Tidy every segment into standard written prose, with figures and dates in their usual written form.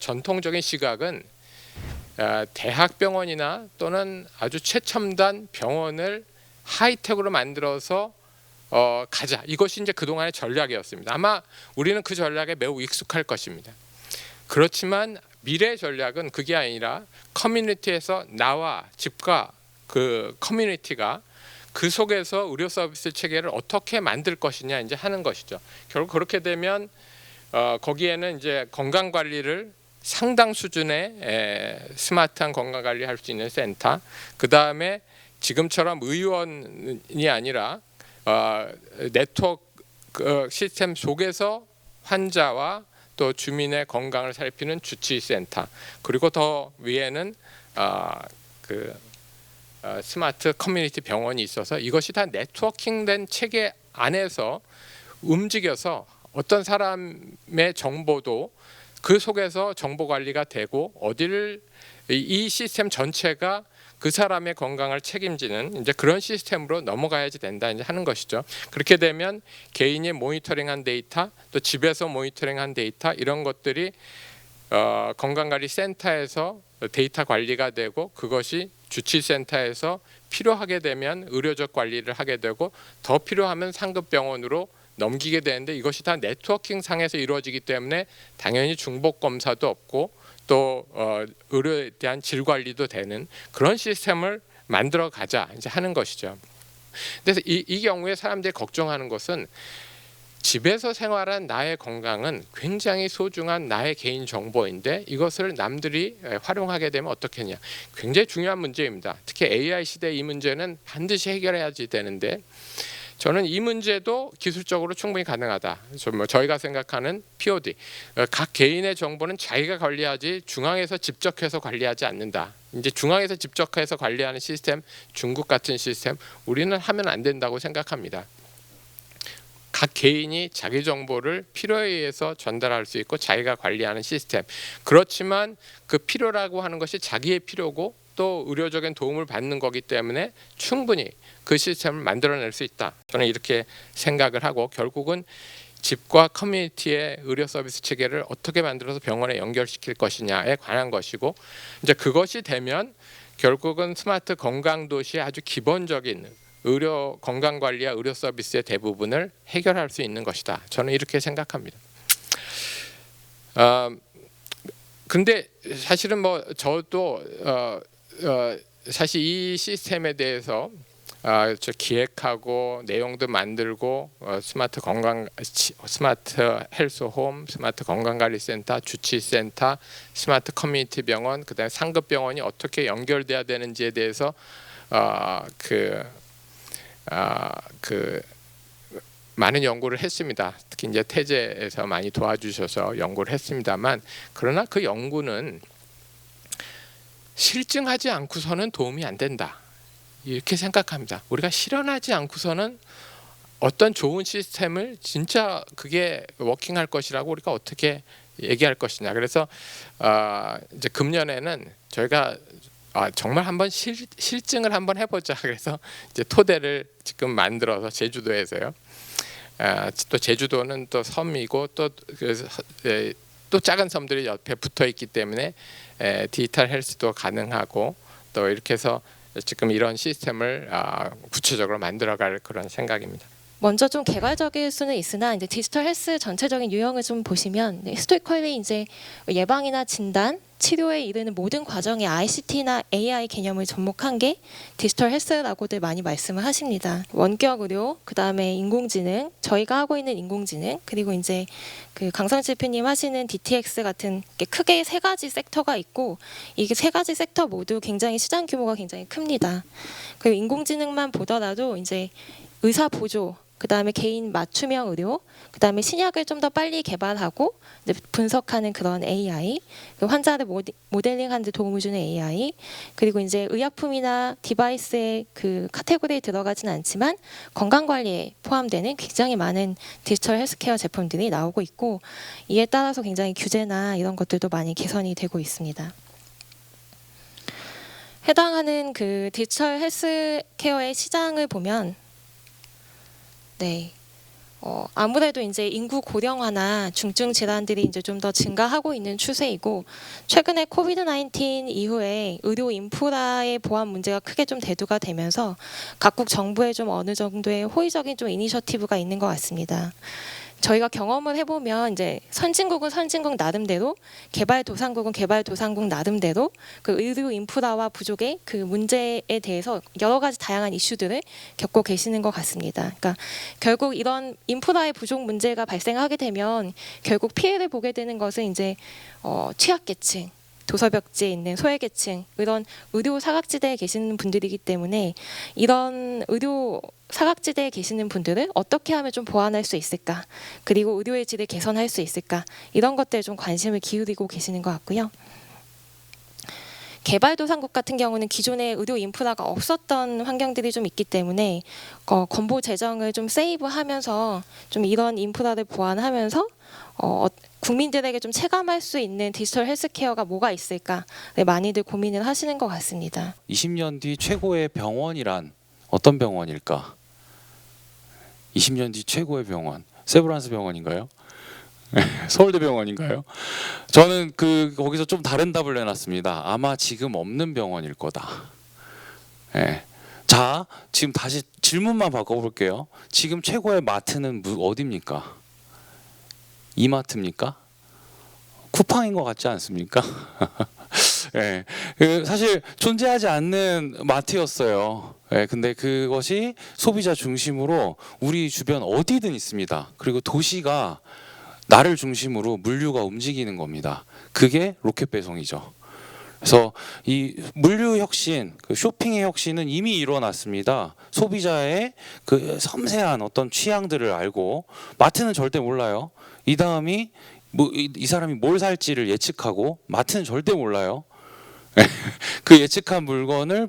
전통적인 시각은 대학병원이나 또는 아주 최첨단 병원을 하이텍으로 만들어서 가자. 이것이 이제 그동안의 전략이었습니다. 아마 우리는 그 전략에 매우 익숙할 것입니다. 그렇지만 미래 전략은 그게 아니라 커뮤니티에서 나와 집과 그 커뮤니티가 그 속에서 의료 서비스 체계를 어떻게 만들 것이냐 이제 하는 것이죠. 결국 그렇게 되면 거기에는 이제 건강 관리를 상당 수준의 스마트한 건강 관리 할 수 있는 센터, 그 다음에 지금처럼 의원이 아니라 네트워크 시스템 속에서 환자와 또 주민의 건강을 살피는 주치센터, 그리고 더 위에는 스마트 커뮤니티 병원이 있어서 이것이 다 네트워킹된 체계 안에서 움직여서 어떤 사람의 정보도 그 속에서 정보 관리가 되고 어디를 이 시스템 전체가 그 사람의 건강을 책임지는 이제 그런 시스템으로 넘어가야지 된다 이제 하는 것이죠. 그렇게 되면 개인이 모니터링한 데이터, 또 집에서 모니터링한 데이터, 이런 것들이 건강관리센터에서 데이터 관리가 되고 그것이 주치센터에서 필요하게 되면 의료적 관리를 하게 되고 더 필요하면 상급병원으로 넘기게 되는데, 이것이 다 네트워킹 상에서 이루어지기 때문에 당연히 중복 검사도 없고 또 의료에 대한 질 관리도 되는 그런 시스템을 만들어 가자 이제 하는 것이죠. 그래서 이 경우에 사람들이 걱정하는 것은 집에서 생활한 나의 건강은 굉장히 소중한 나의 개인 정보인데 이것을 남들이 활용하게 되면 어떻겠냐. 굉장히 중요한 문제입니다. 특히 AI 시대 이 문제는 반드시 해결해야지 되는데, 저는 이 문제도 기술적으로 충분히 가능하다. 저희가 생각하는 POD, 각 개인의 정보는 자기가 관리하지 중앙에서 집적해서 관리하지 않는다. 이제 중앙에서 집적해서 관리하는 시스템, 중국 같은 시스템 우리는 하면 안 된다고 생각합니다. 각 개인이 자기 정보를 필요에 의해서 전달할 수 있고 자기가 관리하는 시스템. 그렇지만 그 필요라고 하는 것이 자기의 필요고 또 의료적인 도움을 받는 거기 때문에 충분히 그 시스템을 만들어낼 수 있다. 저는 이렇게 생각을 하고, 결국은 집과 커뮤니티의 의료 서비스 체계를 어떻게 만들어서 병원에 연결시킬 것이냐에 관한 것이고, 이제 그것이 되면 결국은 스마트 건강 도시의 아주 기본적인 의료 건강 관리와 의료 서비스의 대부분을 해결할 수 있는 것이다. 저는 이렇게 생각합니다. 근데 사실은 뭐 저도 사실 이 시스템에 대해서 저 기획하고 내용도 만들고 스마트 헬스홈, 스마트 건강관리센터, 주치센터, 스마트 커뮤니티 병원, 그다음에 상급 병원이 어떻게 연결돼야 되는지에 대해서 많은 연구를 했습니다. 특히 이제 태제에서 많이 도와주셔서 연구를 했습니다만, 그러나 그 연구는 실증하지 않고서는 도움이 안 된다. 이렇게 생각합니다. 우리가 실현하지 않고서는 어떤 좋은 시스템을 진짜 그게 워킹할 것이라고 우리가 어떻게 얘기할 것이냐. 그래서 이제 금년에는 저희가 정말 한번 실증을 한번 해보자. 그래서 이제 토대를 지금 만들어서 제주도에서요. 또 제주도는 또 섬이고 또 작은 섬들이 옆에 붙어 있기 때문에 디지털 헬스도 가능하고, 또 이렇게 해서 지금 이런 시스템을 구체적으로 만들어갈 그런 생각입니다. 먼저 좀 개괄적일 수는 있으나 이제 디지털 헬스 전체적인 유형을 좀 보시면 히스토리컬리 이제 예방이나 진단, 치료에 이르는 모든 과정에 ICT나 AI 개념을 접목한 게 디지털 헬스라고들 많이 말씀을 하십니다. 원격 의료, 그 다음에 인공지능, 저희가 하고 있는 인공지능, 그리고 이제 그 강성지 대표님 하시는 DTX 같은 게 크게 세 가지 섹터가 있고, 이게 세 가지 섹터 모두 굉장히 시장 규모가 굉장히 큽니다. 그리고 인공지능만 보더라도 이제 의사 보조, 그 다음에 개인 맞춤형 의료, 그 다음에 신약을 좀 더 빨리 개발하고 분석하는 그런 AI, 환자를 모델링하는 데 도움을 주는 AI, 그리고 이제 의약품이나 디바이스의 그 카테고리에 들어가진 않지만 건강관리에 포함되는 굉장히 많은 디지털 헬스케어 제품들이 나오고 있고, 이에 따라서 굉장히 규제나 이런 것들도 많이 개선이 되고 있습니다. 해당하는 그 디지털 헬스케어의 시장을 보면 아무래도 이제 인구 고령화나 중증 질환들이 이제 좀 더 증가하고 있는 추세이고, 최근에 코비드 19 이후에 의료 인프라의 보안 문제가 크게 좀 대두가 되면서 각국 정부에 좀 어느 정도의 호의적인 좀 이니셔티브가 있는 것 같습니다. 저희가 경험을 해보면 이제 선진국은 선진국 나름대로, 개발도상국은 개발도상국 나름대로 그 의료 인프라와 부족의 그 문제에 대해서 여러 가지 다양한 이슈들을 겪고 계시는 것 같습니다. 그러니까 결국 이런 인프라의 부족 문제가 발생하게 되면 결국 피해를 보게 되는 것은 이제 취약계층, 도서벽지에 있는 소외계층, 이런 의료 사각지대에 계시는 분들이기 때문에 이런 의료 사각지대에 계시는 분들을 어떻게 하면 좀 보완할 수 있을까, 그리고 의료의 질을 개선할 수 있을까, 이런 것들에 좀 관심을 기울이고 계시는 것 같고요. 개발도상국 같은 경우는 기존에 의료 인프라가 없었던 환경들이 좀 있기 때문에 건보 재정을 좀 세이브하면서 좀 이런 인프라를 보완하면서 국민들에게 좀 체감할 수 있는 디지털 헬스케어가 뭐가 있을까, 많이들 고민을 하시는 것 같습니다. 20년 뒤 최고의 병원이란 어떤 병원일까? 20년 뒤 최고의 병원, 세브란스 병원인가요? 서울대 병원인가요? 저는 거기서 좀 다른 답을 내놨습니다. 아마 지금 없는 병원일 거다. 예. 자, 지금 다시 질문만 바꿔볼게요. 지금 최고의 마트는 어디입니까? 이마트입니까? 쿠팡인 것 같지 않습니까? 예, 사실 존재하지 않는 마트였어요. 예, 근데 그것이 소비자 중심으로 우리 주변 어디든 있습니다. 그리고 도시가 나를 중심으로 물류가 움직이는 겁니다. 그게 로켓 배송이죠. 그래서 이 물류 혁신, 그 쇼핑의 혁신은 이미 일어났습니다. 소비자의 그 섬세한 어떤 취향들을 알고, 마트는 절대 몰라요. 이 다음이 이 사람이 뭘 살지를 예측하고, 마트는 절대 몰라요. 그 예측한 물건을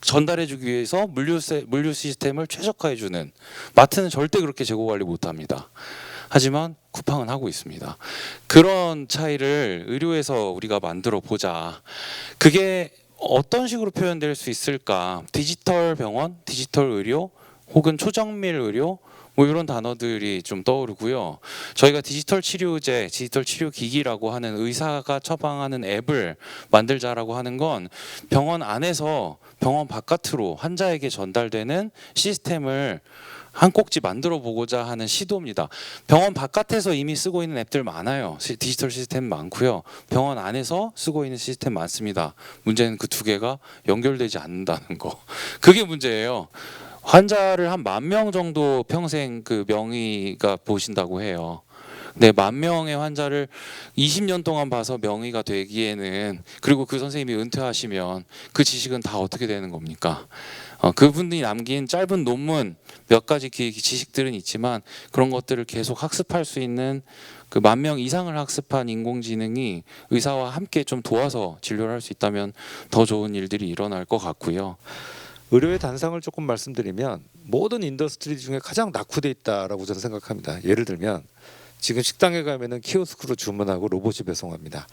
전달해주기 위해서 물류 시스템을 최적화해주는, 마트는 절대 그렇게 재고 관리 못합니다. 하지만 쿠팡은 하고 있습니다. 그런 차이를 의료에서 우리가 만들어 보자. 그게 어떤 식으로 표현될 수 있을까? 디지털 병원, 디지털 의료, 혹은 초정밀 의료, 뭐 이런 단어들이 좀 떠오르고요. 저희가 디지털 치료제, 디지털 치료기기라고 하는, 의사가 처방하는 앱을 만들자라고 하는 건 병원 안에서 병원 바깥으로 환자에게 전달되는 시스템을 한 꼭지 만들어 보고자 하는 시도입니다. 병원 바깥에서 이미 쓰고 있는 앱들 많아요. 디지털 시스템 많고요. 병원 안에서 쓰고 있는 시스템 많습니다. 문제는 그 두 개가 연결되지 않는다는 거. 그게 문제예요. 환자를 한 10,000명 정도 평생 그 명의가 보신다고 해요. 네, 10,000명의 환자를 20년 동안 봐서 명의가 되기에는, 그리고 그 선생님이 은퇴하시면 그 지식은 다 어떻게 되는 겁니까? 그분이 남긴 짧은 논문 몇 가지 지식들은 있지만, 그런 것들을 계속 학습할 수 있는 그 10,000명 이상을 학습한 인공지능이 의사와 함께 좀 도와서 진료를 할 수 있다면 더 좋은 일들이 일어날 것 같고요. 의료의 단상을 조금 말씀드리면, 모든 인더스트리 중에 가장 낙후돼 있다라고 저는 생각합니다. 예를 들면 지금 식당에 가면은 키오스크로 주문하고 로봇이 배송합니다.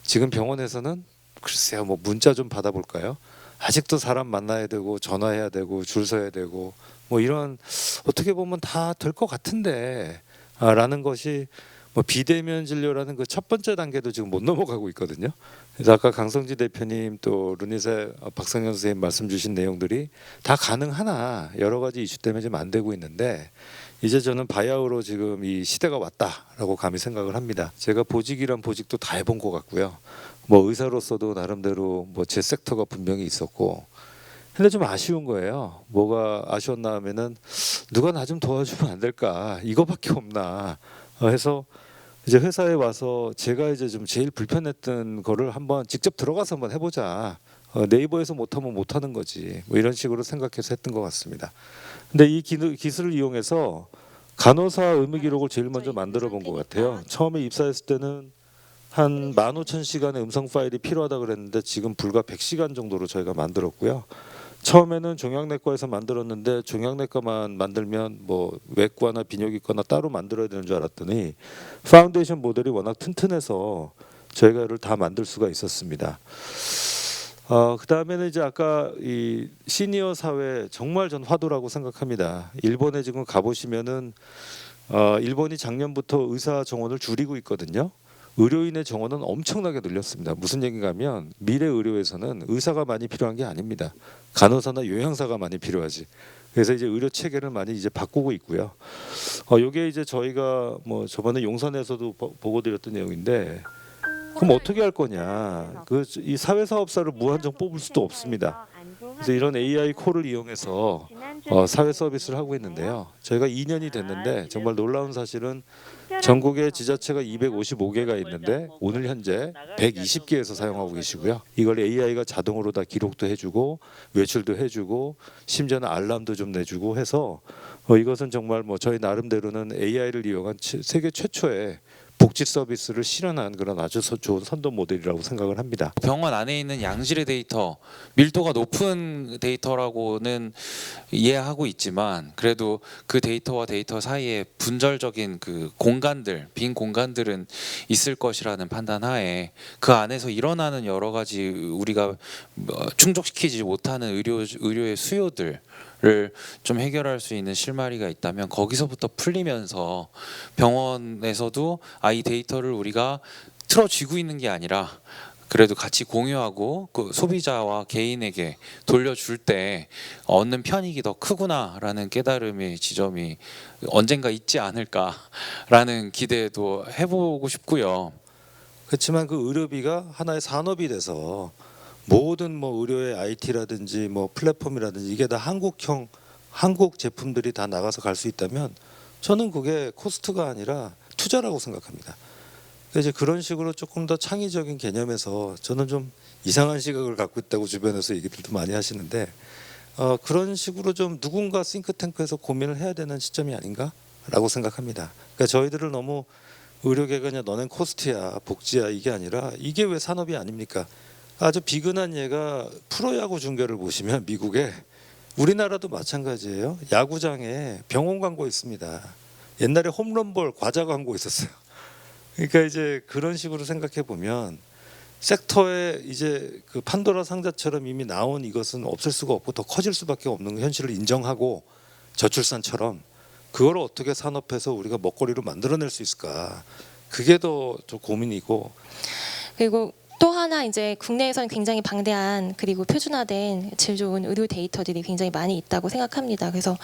지금 병원에서는 글쎄요, 뭐 문자 좀 받아볼까요? 아직도 사람 만나야 되고 전화해야 되고 줄 서야 되고, 뭐 이런, 어떻게 보면 다 될 것 같은데 라는 것이, 뭐 비대면 진료라는 그 첫 번째 단계도 지금 못 넘어가고 있거든요. 그래서 아까 강성지 대표님, 또 르니세 박성현 선생님 말씀 주신 내용들이 다 가능하나 여러 가지 이슈 때문에 지금 안 되고 있는데, 이제 저는 바야흐로 지금 이 시대가 왔다라고 감히 생각을 합니다. 제가 보직이란 보직도 다 해본 것 같고요. 뭐 의사로서도 나름대로 뭐 제 섹터가 분명히 있었고, 근데 좀 아쉬운 거예요. 뭐가 아쉬웠나 하면은, 누가 나 좀 도와주면 안 될까, 이거밖에 없나 해서 이제 회사에 와서 제가 이제 좀 제일 불편했던 거를 한번 직접 들어가서 한번 해보자. 네이버에서 못하면 못하는 거지, 뭐 이런 식으로 생각해서 했던 것 같습니다. 근데 이 기술을 이용해서 간호사 의무 기록을 제일 먼저 만들어 본 것 같아요. 처음에 입사했을 때는 한 15,000시간의 음성 파일이 필요하다 그랬는데, 지금 불과 100시간 정도로 저희가 만들었고요. 처음에는 종양내과에서 만들었는데, 종양내과만 만들면 뭐 외과나 비뇨기과나 따로 만들어야 되는 줄 알았더니, 파운데이션 모델이 워낙 튼튼해서 저희가 이를 다 만들 수가 있었습니다. 그 다음에는 이제 아까 이 시니어 사회, 정말 전 화두라고 생각합니다. 일본에 지금 가보시면은 일본이 작년부터 의사 정원을 줄이고 있거든요. 의료인의 정원은 엄청나게 늘렸습니다. 무슨 얘기인가 하면 미래 의료에서는 의사가 많이 필요한 게 아닙니다. 간호사나 요양사가 많이 필요하지. 그래서 이제 의료 체계를 많이 이제 바꾸고 있고요. 요게 이제 저희가 뭐 저번에 용산에서도 보고 드렸던 내용인데, 그럼 어떻게 할 거냐? 그 이 사회사업사를 무한정 뽑을 수도 없습니다. 그래서 이런 AI 콜을 이용해서 사회 서비스를 하고 있는데요. 저희가 2년이 됐는데 정말 놀라운 사실은 전국에 지자체가 255개가 있는데 오늘 현재 120개에서 사용하고 계시고요. 이걸 AI가 자동으로 다 기록도 해주고 외출도 해주고 심지어는 알람도 좀 내주고 해서 이것은 정말 뭐 저희 나름대로는 AI를 이용한 세계 최초의 복지 서비스를 실현한 그런 아주 좋은 선도 모델이라고 생각을 합니다. 병원 안에 있는 양질의 데이터, 밀도가 높은 데이터라고는 이해하고 있지만 그래도 그 데이터와 데이터 사이에 분절적인 그 공간들, 빈 공간들은 있을 것이라는 판단하에 그 안에서 일어나는 여러 가지 우리가 충족시키지 못하는 의료의 수요들 를 좀 해결할 수 있는 실마리가 있다면 거기서부터 풀리면서 병원에서도 이 데이터를 우리가 틀어쥐고 있는 게 아니라 그래도 같이 공유하고 그 소비자와 개인에게 돌려줄 때 얻는 편익이 더 크구나라는 깨달음의 지점이 언젠가 있지 않을까라는 기대도 해보고 싶고요. 그렇지만 그 의료비가 하나의 산업이 돼서 모든 뭐 의료의 IT라든지 뭐 플랫폼이라든지 이게 다 한국 제품들이 다 나가서 갈 수 있다면 저는 그게 코스트가 아니라 투자라고 생각합니다. 이제 그런 식으로 조금 더 창의적인 개념에서 저는 좀 이상한 시각을 갖고 있다고 주변에서 얘기들도 많이 하시는데 그런 식으로 좀 누군가 싱크탱크에서 고민을 해야 되는 시점이 아닌가라고 생각합니다. 그러니까 저희들을 너무 의료계가 그냥 너넨 코스트야 복지야 이게 아니라 이게 왜 산업이 아닙니까? 아주 비근한 예가 프로야구 중계를 보시면 미국에 우리나라도 마찬가지예요. 야구장에 병원 광고 있습니다. 옛날에 홈런볼 과자 광고 있었어요. 그러니까 이제 그런 식으로 생각해 보면 섹터에 이제 그 판도라 상자처럼 이미 나온 이것은 없을 수가 없고 더 커질 수밖에 없는 현실을 인정하고 저출산처럼 그걸 어떻게 산업해서 우리가 먹거리로 만들어낼 수 있을까? 그게 더 좀 고민이고. 그리고 또 하나 이제 국내에서는 굉장히 방대한 그리고 표준화된 질 좋은 의료 데이터들이 굉장히 많이 있다고 생각합니다. 그래서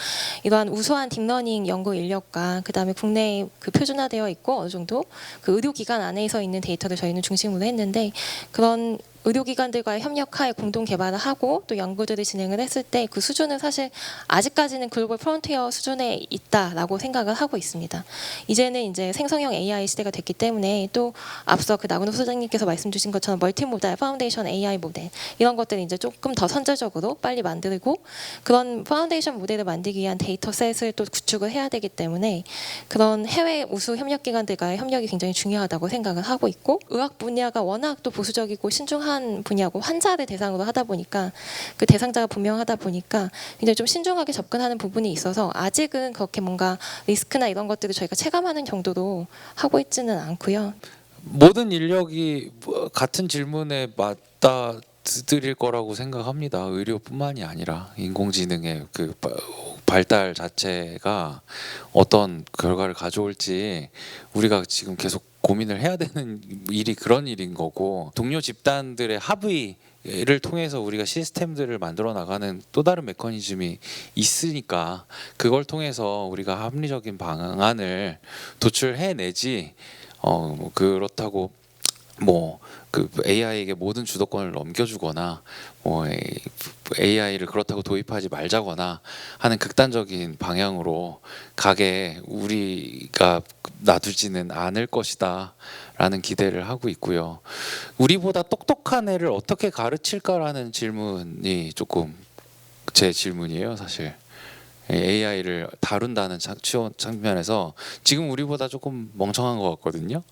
이러한 우수한 딥러닝 연구 인력과 그다음에 국내에 그 표준화되어 있고 어느 정도 그 의료기관 안에서 있는 데이터를 저희는 중심으로 했는데 그런 의료기관들과의 협력하에 공동 개발을 하고 또 연구들을 진행을 했을 때 그 수준은 사실 아직까지는 글로벌 프론티어 수준에 있다라고 생각을 하고 있습니다. 이제는 이제 생성형 AI 시대가 됐기 때문에 또 앞서 그 나근호 소장님께서 말씀 주신 것처럼 멀티모달 파운데이션 AI 모델 이런 것들을 이제 조금 더 선제적으로 빨리 만들고 그런 파운데이션 모델을 만들기 위한 데이터셋을 또 구축을 해야 되기 때문에 그런 해외 우수 협력기관들과의 협력이 굉장히 중요하다고 생각을 하고 있고 의학 분야가 워낙 또 보수적이고 신중한 분야고 환자를 대상으로 하다 보니까 그 대상자가 분명하다 보니까 굉장히 좀 신중하게 접근하는 부분이 있어서 아직은 그렇게 뭔가 리스크나 이런 것들을 저희가 체감하는 정도로 하고 있지는 않고요. 모든 인력이 같은 질문에 맞다 드릴 거라고 생각합니다. 의료뿐만이 아니라 인공지능의 그 발달 자체가 어떤 결과를 가져올지 우리가 지금 계속 고민을 해야 되는 일이 그런 일인 거고 동료 집단들의 합의를 통해서 우리가 시스템들을 만들어 나가는 또 다른 메커니즘이 있으니까 그걸 통해서 우리가 합리적인 방안을 도출해내지 그렇다고 뭐 그 AI에게 모든 주도권을 넘겨주거나 뭐 AI를 그렇다고 도입하지 말자거나 하는 극단적인 방향으로 가게 우리가 놔두지는 않을 것이다 라는 기대를 하고 있고요. 우리보다 똑똑한 애를 어떻게 가르칠까라는 질문이 조금 제 질문이에요 사실. AI를 다룬다는 측면에서 지금 우리보다 조금 멍청한 것 같거든요.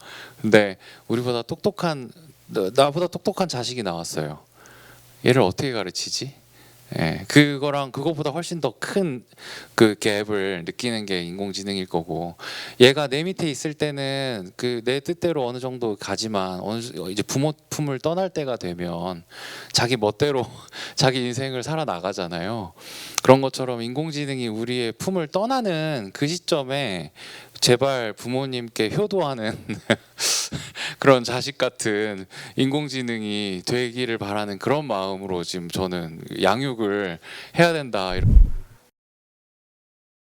근데 우리보다 나보다 똑똑한 자식이 나왔어요. 얘를 어떻게 가르치지? 그거랑 그거보다 훨씬 더 큰 그 갭을 느끼는 게 인공지능일 거고 얘가 내 밑에 있을 때는 그 내 뜻대로 어느 정도 가지만 이제 부모 품을 떠날 때가 되면 자기 멋대로 자기 인생을 살아 나가잖아요. 그런 것처럼 인공지능이 우리의 품을 떠나는 그 시점에 제발 부모님께 효도하는 그런 자식 같은 인공지능이 되기를 바라는 그런 마음으로 지금 저는 양육을 해야 된다.